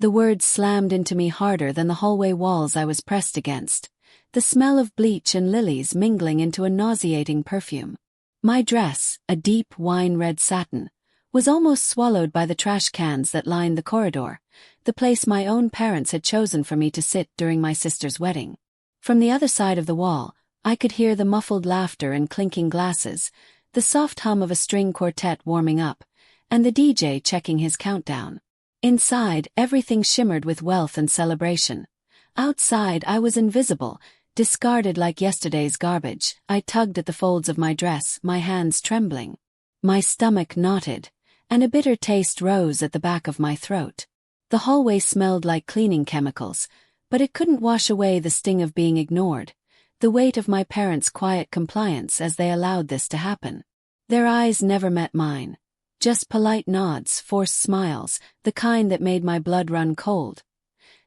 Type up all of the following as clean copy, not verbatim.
The words slammed into me harder than the hallway walls I was pressed against, the smell of bleach and lilies mingling into a nauseating perfume. My dress, a deep wine-red satin, was almost swallowed by the trash cans that lined the corridor, the place my own parents had chosen for me to sit during my sister's wedding. From the other side of the wall, I could hear the muffled laughter and clinking glasses, the soft hum of a string quartet warming up, and the DJ checking his countdown. Inside, everything shimmered with wealth and celebration. Outside, I was invisible, discarded like yesterday's garbage. I tugged at the folds of my dress, my hands trembling. My stomach knotted, and a bitter taste rose at the back of my throat. The hallway smelled like cleaning chemicals, but it couldn't wash away the sting of being ignored, the weight of my parents' quiet compliance as they allowed this to happen. Their eyes never met mine. Just polite nods, forced smiles, the kind that made my blood run cold.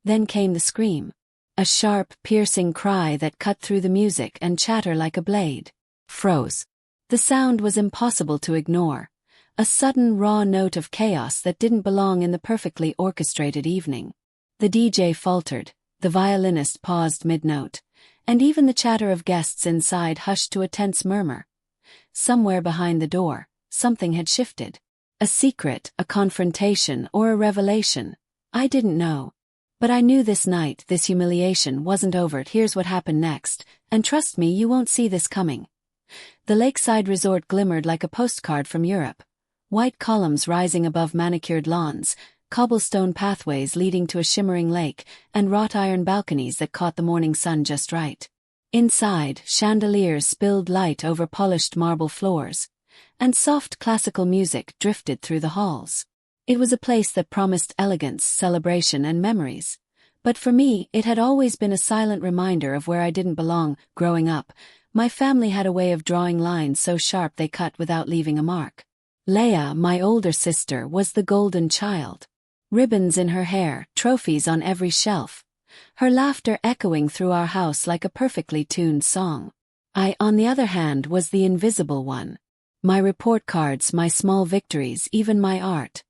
Then came the scream. A sharp, piercing cry that cut through the music and chatter like a blade. Froze. The sound was impossible to ignore. A sudden raw note of chaos that didn't belong in the perfectly orchestrated evening. The DJ faltered, the violinist paused mid-note, and even the chatter of guests inside hushed to a tense murmur. Somewhere behind the door, something had shifted. A secret, a confrontation, or a revelation. I didn't know. But I knew this night, this humiliation wasn't over. Here's what happened next, and trust me, you won't see this coming. The lakeside resort glimmered like a postcard from Europe. White columns rising above manicured lawns, cobblestone pathways leading to a shimmering lake, and wrought iron balconies that caught the morning sun just right. Inside, chandeliers spilled light over polished marble floors, and soft classical music drifted through the halls. It was a place that promised elegance, celebration, and memories. But for me, it had always been a silent reminder of where I didn't belong. Growing up, my family had a way of drawing lines so sharp they cut without leaving a mark. Leia, my older sister, was the golden child. Ribbons in her hair, trophies on every shelf. Her laughter echoing through our house like a perfectly tuned song. I, on the other hand, was the invisible one. My report cards, my small victories, even my art.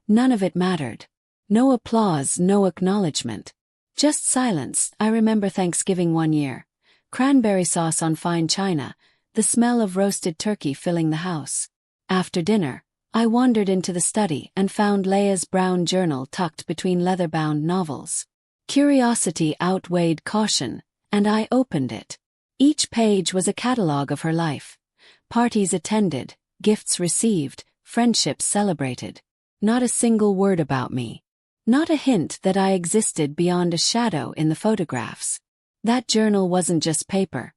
None of it mattered. No applause, no acknowledgement. Just silence. I remember Thanksgiving one year. Cranberry sauce on fine china, the smell of roasted turkey filling the house. After dinner, I wandered into the study and found Leia's brown journal tucked between leather-bound novels. Curiosity outweighed caution, and I opened it. Each page was a catalogue of her life. Parties attended, gifts received, friendships celebrated. Not a single word about me. Not a hint that I existed beyond a shadow in the photographs. That journal wasn't just paper.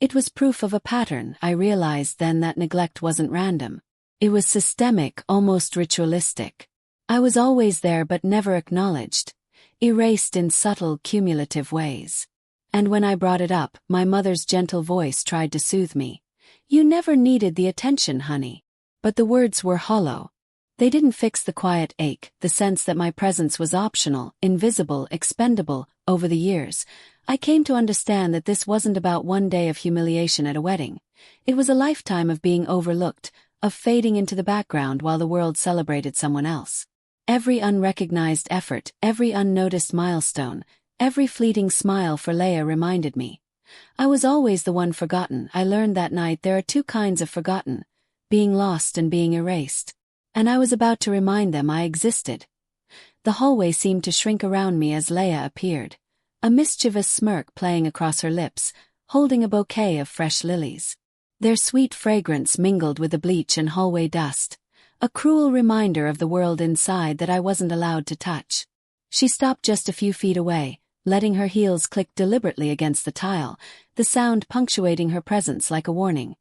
It was proof of a pattern. I realized then that neglect wasn't random. It was systemic, almost ritualistic. I was always there but never acknowledged, erased in subtle, cumulative ways. And when I brought it up, my mother's gentle voice tried to soothe me. You never needed the attention, honey. But the words were hollow. They didn't fix the quiet ache, the sense that my presence was optional, invisible, expendable. Over the years, I came to understand that this wasn't about one day of humiliation at a wedding. It was a lifetime of being overlooked, of fading into the background while the world celebrated someone else. Every unrecognized effort, every unnoticed milestone, every fleeting smile for Leia reminded me. I was always the one forgotten. I learned that night there are two kinds of forgotten, being lost and being erased. And I was about to remind them I existed. The hallway seemed to shrink around me as Leia appeared, a mischievous smirk playing across her lips, holding a bouquet of fresh lilies. Their sweet fragrance mingled with the bleach and hallway dust, a cruel reminder of the world inside that I wasn't allowed to touch. She stopped just a few feet away, letting her heels click deliberately against the tile, the sound punctuating her presence like a warning.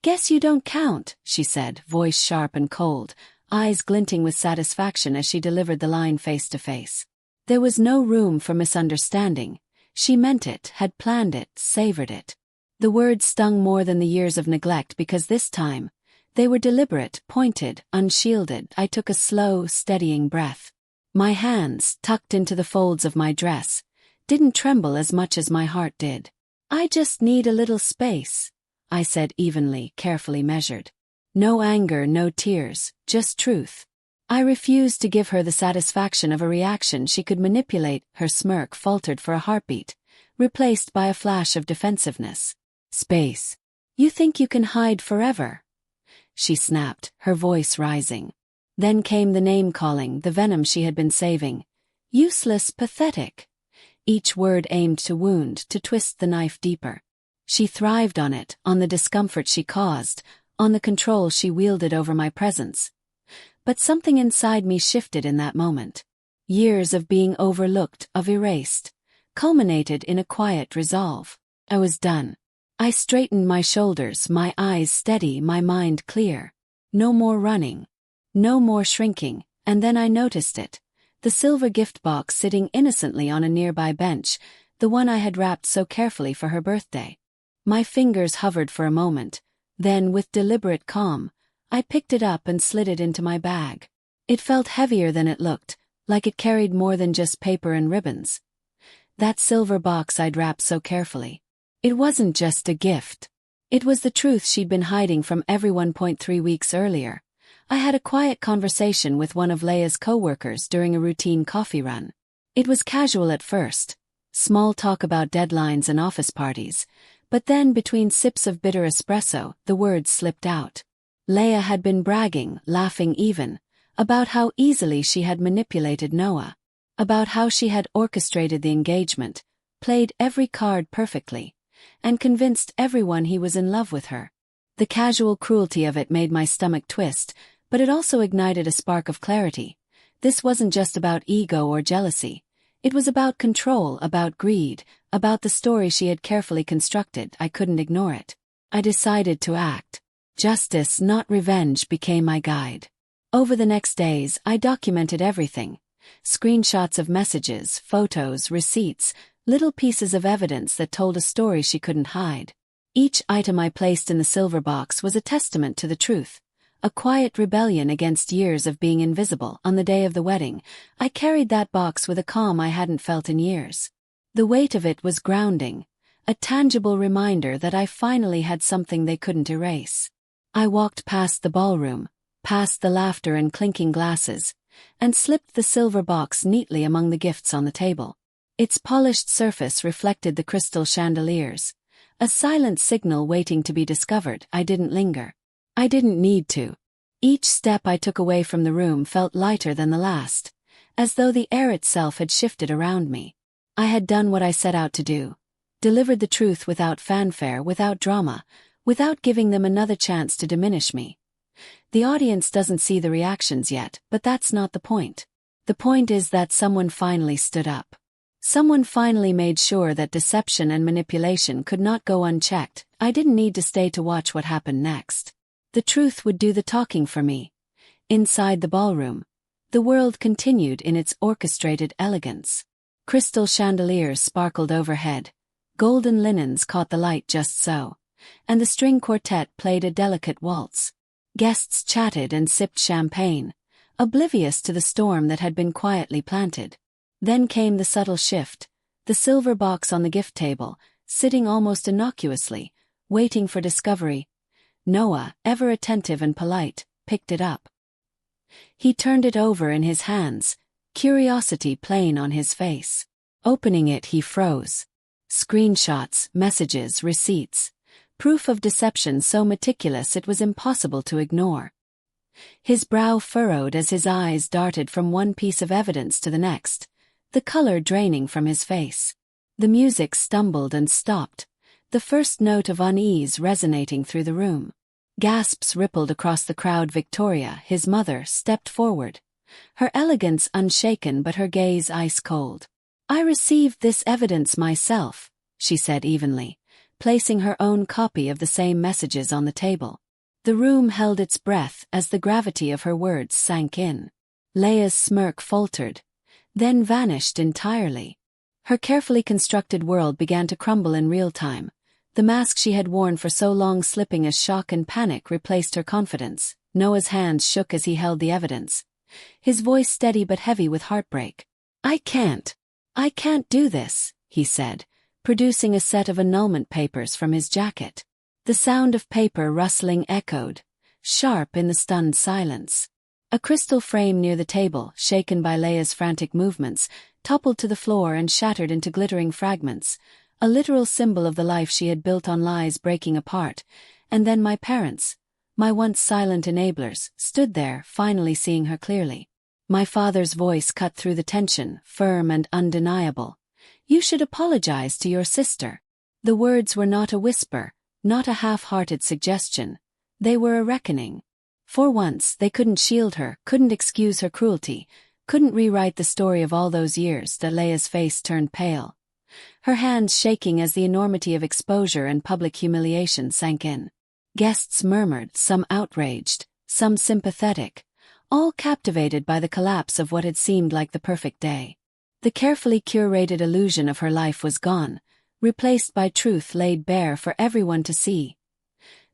"Guess you don't count," she said, voice sharp and cold, eyes glinting with satisfaction as she delivered the line face to face. There was no room for misunderstanding. She meant it, had planned it, savored it. The words stung more than the years of neglect because this time, they were deliberate, pointed, unshielded. I took a slow, steadying breath. My hands, tucked into the folds of my dress, didn't tremble as much as my heart did. "I just need a little space," I said evenly, carefully measured. No anger, no tears, just truth. I refused to give her the satisfaction of a reaction she could manipulate. Her smirk faltered for a heartbeat, replaced by a flash of defensiveness. Space. You think you can hide forever? She snapped, her voice rising. Then came the name-calling, the venom she had been saving. Useless, pathetic. Each word aimed to wound, to twist the knife deeper. She thrived on it, on the discomfort she caused, on the control she wielded over my presence. But something inside me shifted in that moment. Years of being overlooked, of erased, culminated in a quiet resolve. I was done. I straightened my shoulders, my eyes steady, my mind clear. No more running. No more shrinking, and then I noticed it. The silver gift box sitting innocently on a nearby bench, the one I had wrapped so carefully for her birthday. My fingers hovered for a moment, then with deliberate calm, I picked it up and slid it into my bag. It felt heavier than it looked, like it carried more than just paper and ribbons. That silver box I'd wrapped so carefully. It wasn't just a gift. It was the truth she'd been hiding from everyone. 3 weeks earlier, I had a quiet conversation with one of Leia's co-workers during a routine coffee run. It was casual at first, small talk about deadlines and office parties, but then between sips of bitter espresso, the words slipped out. Leia had been bragging, laughing even, about how easily she had manipulated Noah, about how she had orchestrated the engagement, played every card perfectly, and convinced everyone he was in love with her. The casual cruelty of it made my stomach twist, but it also ignited a spark of clarity. This wasn't just about ego or jealousy. It was about control, about greed, about the story she had carefully constructed. I couldn't ignore it. I decided to act. Justice, not revenge, became my guide. Over the next days, I documented everything. Screenshots of messages, photos, receipts, little pieces of evidence that told a story she couldn't hide. Each item I placed in the silver box was a testament to the truth. A quiet rebellion against years of being invisible. On the day of the wedding, I carried that box with a calm I hadn't felt in years. The weight of it was grounding, a tangible reminder that I finally had something they couldn't erase. I walked past the ballroom, past the laughter and clinking glasses, and slipped the silver box neatly among the gifts on the table. Its polished surface reflected the crystal chandeliers, a silent signal waiting to be discovered. I didn't linger. I didn't need to. Each step I took away from the room felt lighter than the last, as though the air itself had shifted around me. I had done what I set out to do, delivered the truth without fanfare, without drama, without giving them another chance to diminish me. The audience doesn't see the reactions yet, but that's not the point. The point is that someone finally stood up. Someone finally made sure that deception and manipulation could not go unchecked. I didn't need to stay to watch what happened next. The truth would do the talking for me. Inside the ballroom, the world continued in its orchestrated elegance. Crystal chandeliers sparkled overhead, golden linens caught the light just so, and the string quartet played a delicate waltz. Guests chatted and sipped champagne, oblivious to the storm that had been quietly planted. Then came the subtle shift, the silver box on the gift table, sitting almost innocuously, waiting for discovery. Noah, ever attentive and polite, picked it up. He turned it over in his hands, curiosity plain on his face. Opening it, he froze. Screenshots, messages, receipts. Proof of deception so meticulous it was impossible to ignore. His brow furrowed as his eyes darted from one piece of evidence to the next, the color draining from his face. The music stumbled and stopped, the first note of unease resonating through the room. Gasps rippled across the crowd. Victoria, his mother, stepped forward, her elegance unshaken but her gaze ice-cold. "I received this evidence myself," she said evenly, placing her own copy of the same messages on the table. The room held its breath as the gravity of her words sank in. Leia's smirk faltered, then vanished entirely. Her carefully constructed world began to crumble in real time, the mask she had worn for so long slipping as shock and panic replaced her confidence. Noah's hands shook as he held the evidence, his voice steady but heavy with heartbreak. I can't do this," he said, producing a set of annulment papers from his jacket. The sound of paper rustling echoed, sharp in the stunned silence. A A crystal frame near the table, shaken by Leia's frantic movements, toppled to the floor and shattered into glittering fragments, a literal symbol of the life she had built on lies breaking apart. And then my parents, my once silent enablers, stood there, finally seeing her clearly. My father's voice cut through the tension, firm and undeniable. "You should apologize to your sister." The words were not a whisper, not a half-hearted suggestion. They were a reckoning. For once, they couldn't shield her, couldn't excuse her cruelty, couldn't rewrite the story of all those years. That Leia's face turned pale, her hands shaking as the enormity of exposure and public humiliation sank in. Guests murmured, some outraged, some sympathetic, all captivated by the collapse of what had seemed like the perfect day. The carefully curated illusion of her life was gone, replaced by truth laid bare for everyone to see.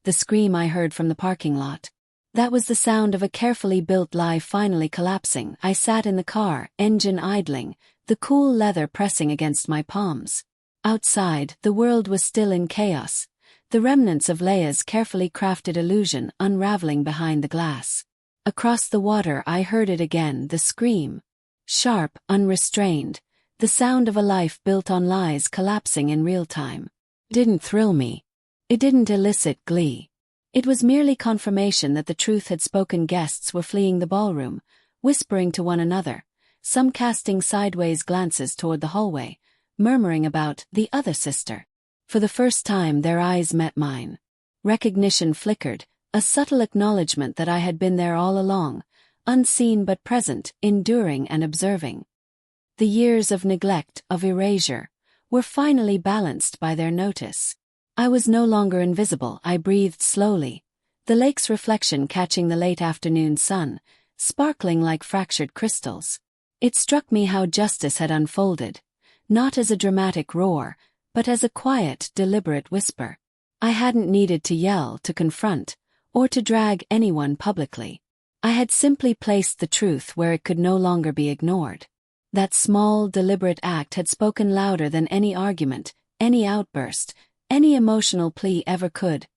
The scream I heard from the parking lot. That was the sound of a carefully built lie finally collapsing. I sat in the car, engine idling, the cool leather pressing against my palms. Outside, the world was still in chaos, the remnants of Leia's carefully crafted illusion unraveling behind the glass. Across the water I heard it again, the scream. Sharp, unrestrained, the sound of a life built on lies collapsing in real time. It didn't thrill me. It didn't elicit glee. It was merely confirmation that the truth had spoken. Guests were fleeing the ballroom, whispering to one another, some casting sideways glances toward the hallway, murmuring about the other sister. For the first time their eyes met mine. Recognition flickered, a subtle acknowledgement that I had been there all along, unseen but present, enduring and observing. The years of neglect, of erasure, were finally balanced by their notice. I was no longer invisible. I breathed slowly, the lake's reflection catching the late afternoon sun, sparkling like fractured crystals. It struck me how justice had unfolded, not as a dramatic roar, but as a quiet, deliberate whisper. I hadn't needed to yell, to confront, or to drag anyone publicly. I had simply placed the truth where it could no longer be ignored. That small, deliberate act had spoken louder than any argument, any outburst, any emotional plea ever could.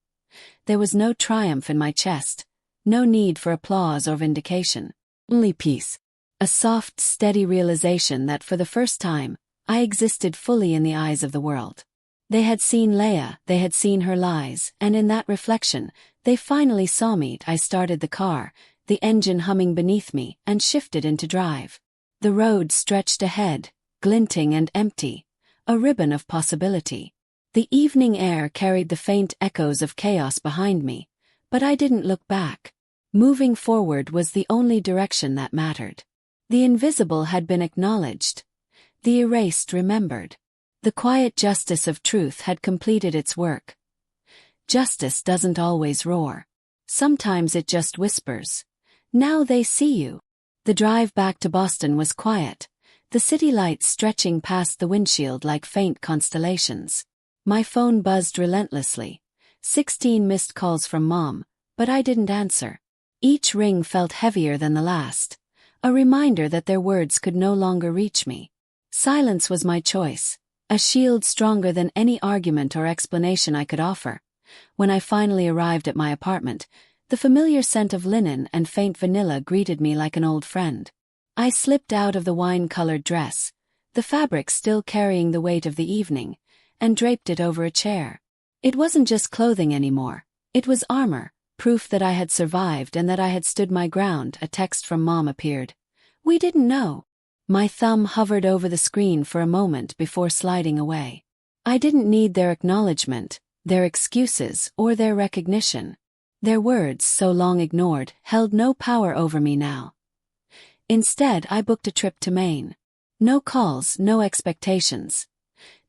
There was no triumph in my chest, no need for applause or vindication. Only peace. A soft, steady realization that for the first time, I existed fully in the eyes of the world. They had seen Leia, they had seen her lies, and in that reflection, they finally saw me. I started the car, the engine humming beneath me, and shifted into drive. The road stretched ahead, glinting and empty, a ribbon of possibility. The evening air carried the faint echoes of chaos behind me, but I didn't look back. Moving forward was the only direction that mattered. The invisible had been acknowledged, the erased remembered. The quiet justice of truth had completed its work. Justice doesn't always roar. Sometimes it just whispers. Now they see you. The drive back to Boston was quiet, the city lights stretching past the windshield like faint constellations. My phone buzzed relentlessly. 16 missed calls from Mom, but I didn't answer. Each ring felt heavier than the last, a reminder that their words could no longer reach me. Silence was my choice, a shield stronger than any argument or explanation I could offer. When I finally arrived at my apartment, the familiar scent of linen and faint vanilla greeted me like an old friend. I slipped out of the wine-colored dress, the fabric still carrying the weight of the evening, and draped it over a chair. It wasn't just clothing anymore, it was armor, proof that I had survived and that I had stood my ground. A text from Mom appeared. "We didn't know." My thumb hovered over the screen for a moment before sliding away. I didn't need their acknowledgement, their excuses, or their recognition. Their words, so long ignored, held no power over me now. Instead, I booked a trip to Maine. No calls, no expectations.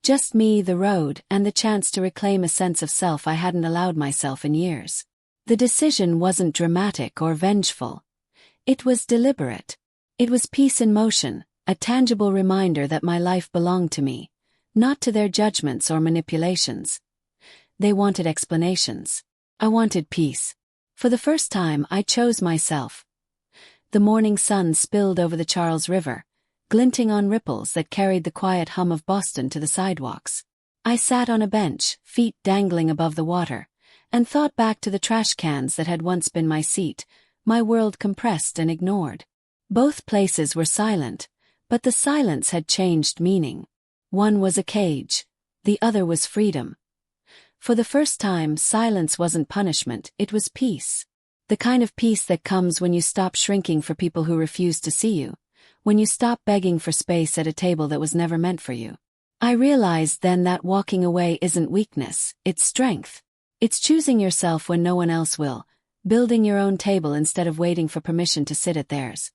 Just me, the road, and the chance to reclaim a sense of self I hadn't allowed myself in years. The decision wasn't dramatic or vengeful. It was deliberate. It was peace in motion, a tangible reminder that my life belonged to me, not to their judgments or manipulations. They wanted explanations. I wanted peace. For the first time, I chose myself. The morning sun spilled over the Charles River, glinting on ripples that carried the quiet hum of Boston to the sidewalks. I sat on a bench, feet dangling above the water, and thought back to the trash cans that had once been my seat, my world compressed and ignored. Both places were silent, but the silence had changed meaning. One was a cage, the other was freedom. For the first time, silence wasn't punishment, it was peace. The kind of peace that comes when you stop shrinking for people who refuse to see you, when you stop begging for space at a table that was never meant for you. I realized then that walking away isn't weakness, it's strength. It's choosing yourself when no one else will, building your own table instead of waiting for permission to sit at theirs.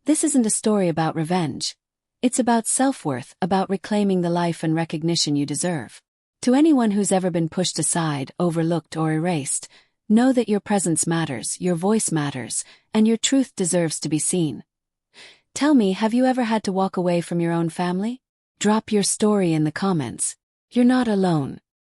This isn't a story about revenge. It's about self-worth, about reclaiming the life and recognition you deserve. To anyone who's ever been pushed aside, overlooked, or erased, know that your presence matters, your voice matters, and your truth deserves to be seen. Tell me, have you ever had to walk away from your own family? Drop your story in the comments. You're not alone.